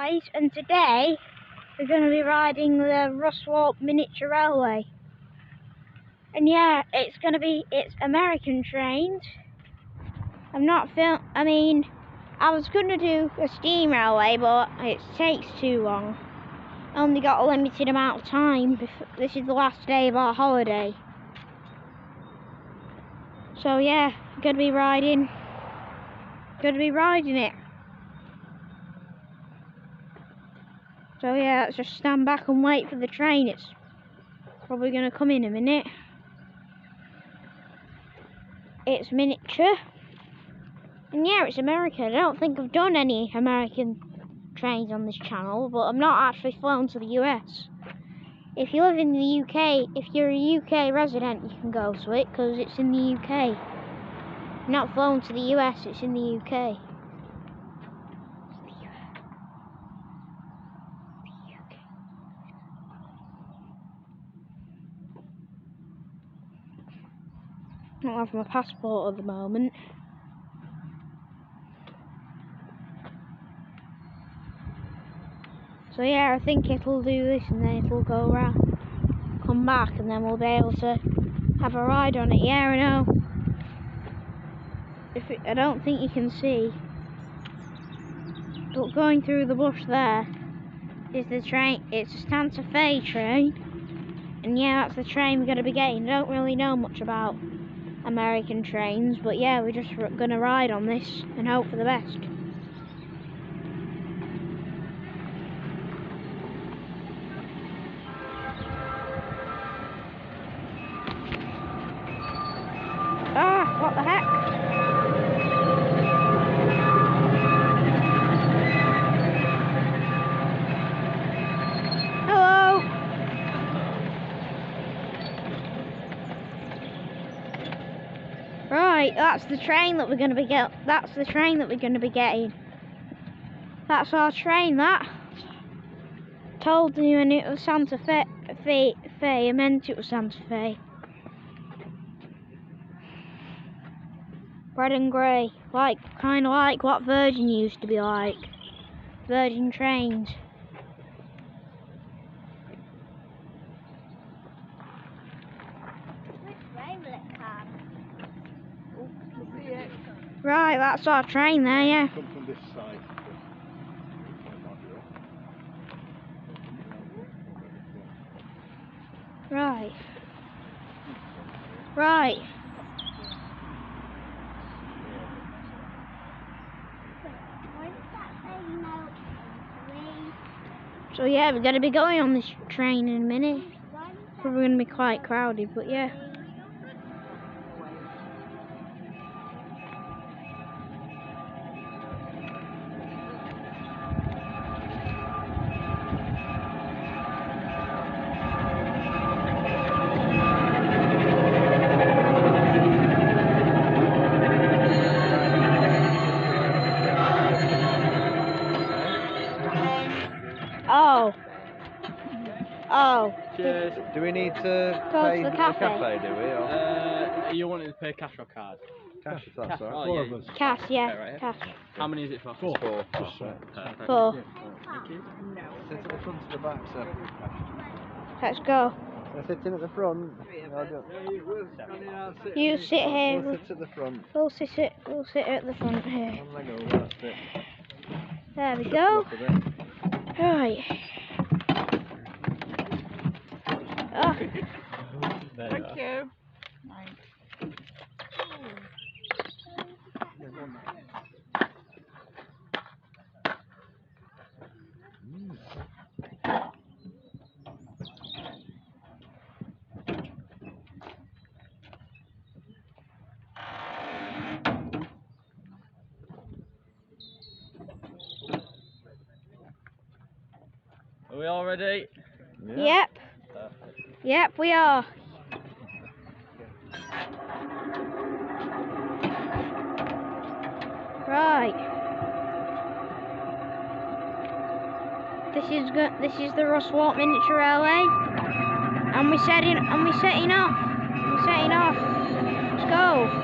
guys, and today we're going to be riding the Ruswarp miniature railway. And yeah, it's American trains. I was going to do a steam railway, but it takes too long. I only got a limited amount of time. This is the last day of our holiday. So yeah, going to be riding it. So yeah, let's just stand back and wait for the train. It's probably going to come in a minute. It's miniature. And yeah, it's American. I don't think I've done any American trains on this channel, but I'm not actually flown to the US. If you live in the UK, if you're a UK resident, you can go to it because it's in the UK. Not flown to the US, it's in the UK. I don't have my passport at the moment. So yeah, I think it'll do this and then it'll go around, come back, and then we'll be able to have a ride on it. Yeah, I know. I don't think you can see, but going through the bush there is the train. It's a Santa Fe train, and yeah, that's the train we're going to be getting. I don't really know much about American trains, but yeah, we're just going to ride on this and hope for the best. Ah, what the heck? Hello. Right, that's the train that we're going to be getting. That's the train that we're going to be getting. That's our train. That told you, and it was Santa Fe. I meant it was Santa Fe. Red and grey, kind of like what Virgin used to be like. Virgin trains. Right, that's our train there, yeah. Come from this side. Right. Right. So yeah, we're going to be going on this train in a minute. Probably going to be quite crowded, but yeah. Oh. Cheers. Do we need to Go pay to the cafe, do we? Or? You wanted to pay cash or card? Cash, if that's Cash. all right. Oh, Four yeah. of us. Cash, yeah. Okay, right. Cash. How many is it for? Four. Perfect. 4. Thank you. Sit at the front to the back, sir. Let's go. Sit in at the front. You sit here. We'll sit at the front. We'll sit at the front here. One leg over, that's it. There we go. Right. Oh. Thank you. Are we all ready? Yeah. Yep. Perfect. Yep, we are. Right. This is the Ruswarp miniature railway, and we're setting off. We're setting off. Let's go.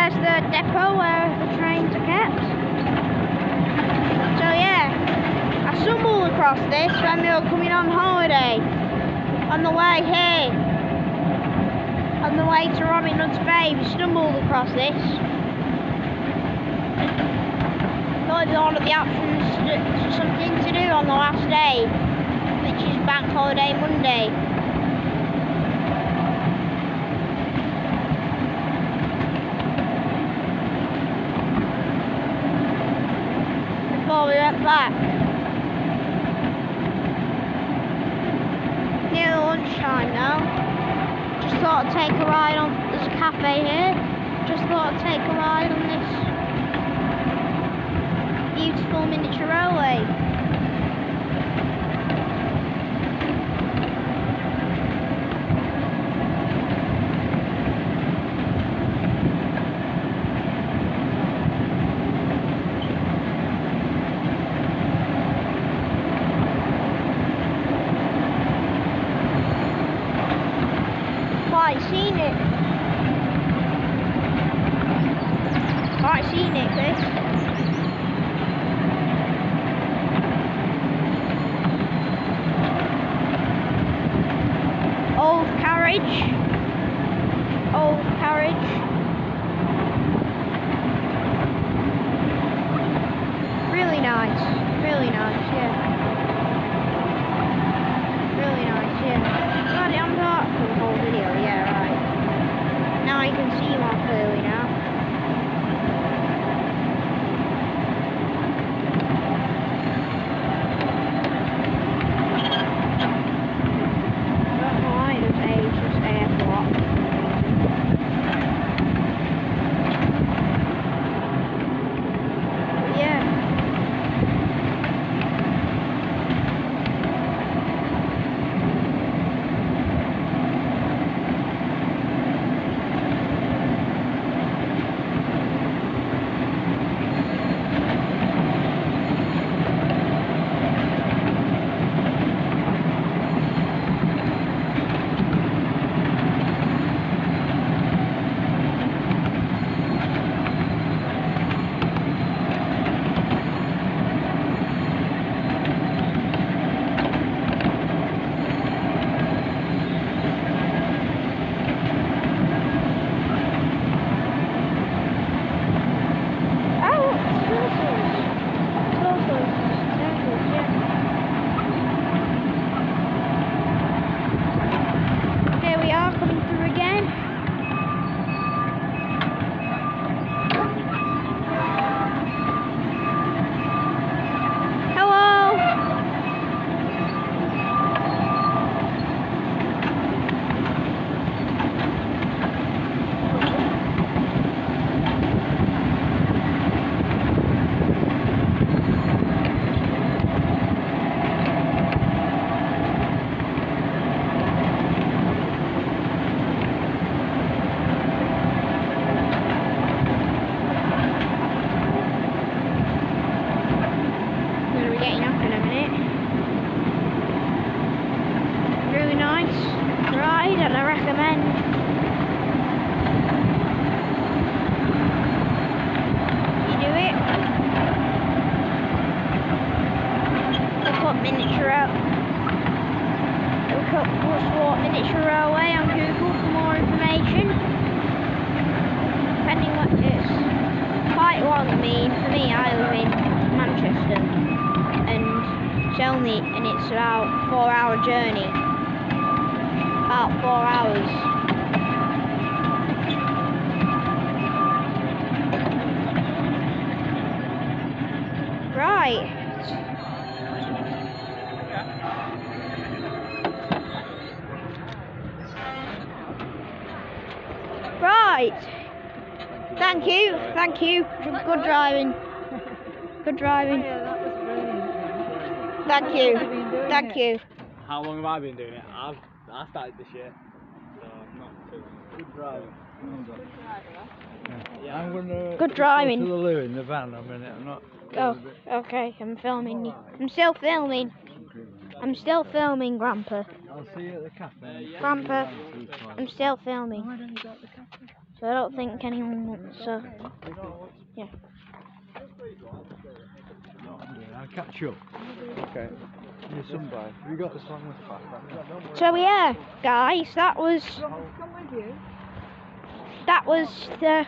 there's the depot where the trains are kept. So yeah, I stumbled across this when we were coming on holiday. On the way here, on the way to Robin Hood's Bay, we stumbled across this. Thought it was one of the options, something to do on the last day, which is Bank Holiday Monday. Before we went back. Near lunchtime now. Just thought I'd take a ride on, there's a cafe here. Just thought I'd take a ride on this beautiful miniature railway. Quite scenic. Quite scenic, this. Old carriage. Old carriage. Really nice. Really nice, yeah. Really nice, yeah. Bloody, I'm dark for the whole video, yeah, right. Now I can see more clearly now. I don't know why it does age just airport. But yeah. Ruswarp miniature railway on Google for more information. Depending what it's quite long. For me, I live in Manchester, and it's about a 4-hour journey. About 4 hours. Right. Right. Thank you. Good driving. Good driving. Yeah, that was brilliant. Thank you. How long have I been doing it? I started this year, so not too long. Good driving. Yeah. I'm gonna Good driving. go to the loo in the van a minute. I'm not. Oh, okay. I'm filming. I'm still filming. Grandpa. I'll see you at the cafe. Grandpa, I'm still filming. Why don't you go to the cafe? So I don't think anyone wants to. Yeah. I'll catch you up. Okay. You're somebody. You got the song with the back. So yeah, guys, that was the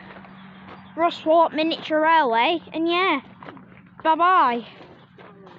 Ruswarp miniature railway, and yeah, bye bye.